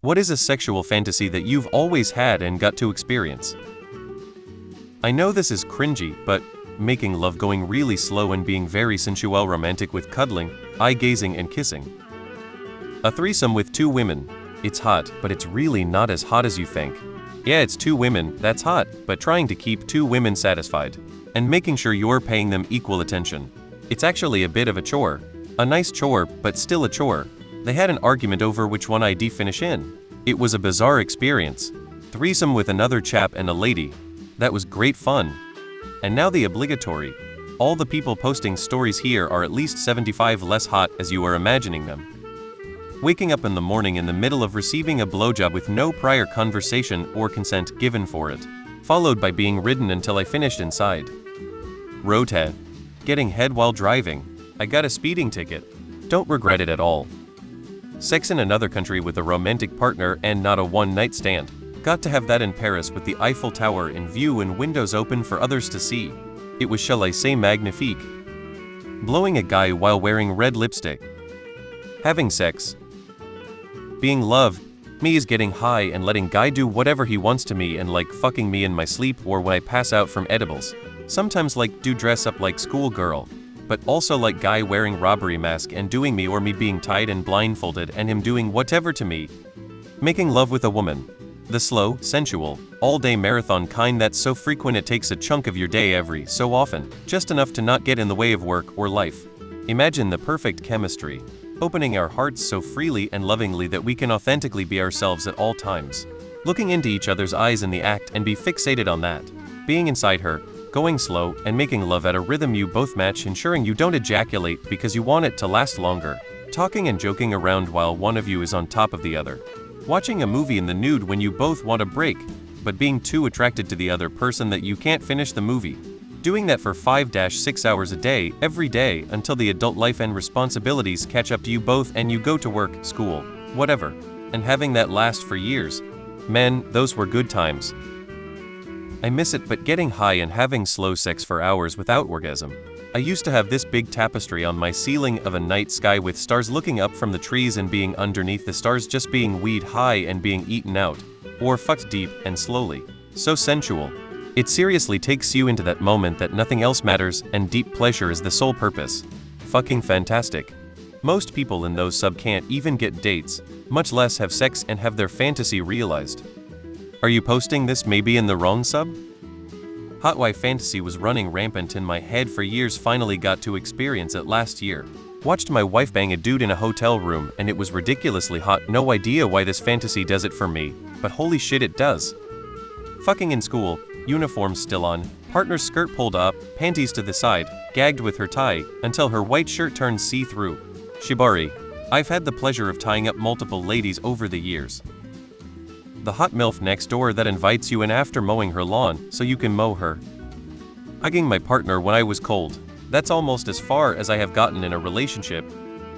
What is a sexual fantasy that you've always had and got to experience? I know this is cringy, but making love going really slow and being very sensual romantic with cuddling, eye-gazing and kissing. A threesome with 2 women. It's hot, but it's really not as hot as you think. Yeah, it's 2 women, that's hot, but trying to keep 2 women satisfied. And making sure you're paying them equal attention. It's actually a bit of a chore. A nice chore, but still a chore. They had an argument over which one I'd finish in. It was a bizarre experience. Threesome with another chap and a lady. That was great fun. And now the obligatory. All the people posting stories here are at least 75 less hot as you are imagining them. Waking up in the morning in the middle of receiving a blowjob with no prior conversation or consent given for it. Followed by being ridden until I finished inside. Roadhead. Getting head while driving. I got a speeding ticket. Don't regret it at all. Sex in another country with a romantic partner and not a one-night stand. Got to have that in Paris with the Eiffel Tower in view and windows open for others to see. It was, shall I say, magnifique. Blowing a guy while wearing red lipstick. Having sex. Being love. Me is getting high and letting guy do whatever he wants to me and like fucking me in my sleep or when I pass out from edibles. Sometimes like do dress up like schoolgirl. But also like guy wearing robbery mask and doing me or me being tied and blindfolded and him doing whatever to me. Making love with a woman. The slow, sensual, all-day marathon kind that's so frequent it takes a chunk of your day every so often, just enough to not get in the way of work or life. Imagine the perfect chemistry. Opening our hearts so freely and lovingly that we can authentically be ourselves at all times. Looking into each other's eyes in the act and be fixated on that. Being inside her, going slow, and making love at a rhythm you both match, ensuring you don't ejaculate because you want it to last longer. Talking and joking around while one of you is on top of the other. Watching a movie in the nude when you both want a break, but being too attracted to the other person that you can't finish the movie. Doing that for 5-6 hours a day, every day, until the adult life and responsibilities catch up to you both and you go to work, school, whatever. And having that last for years. Man, those were good times. I miss it, but getting high and having slow sex for hours without orgasm. I used to have this big tapestry on my ceiling of a night sky with stars looking up from the trees and being underneath the stars just being weed high and being eaten out. Or fucked deep and slowly. So sensual. It seriously takes you into that moment that nothing else matters and deep pleasure is the sole purpose. Fucking fantastic. Most people in those sub can't even get dates, much less have sex and have their fantasy realized. Are you posting this maybe in the wrong sub? Hot wife fantasy was running rampant in my head for years, finally got to experience it last year. Watched my wife bang a dude in a hotel room and it was ridiculously hot, no idea why this fantasy does it for me, but holy shit it does. Fucking in school, uniforms still on, partner's skirt pulled up, panties to the side, gagged with her tie, until her white shirt turns see-through. Shibari. I've had the pleasure of tying up multiple ladies over the years. The hot MILF next door that invites you in after mowing her lawn so you can mow her. Hugging my partner when I was cold. That's almost as far as I have gotten in a relationship,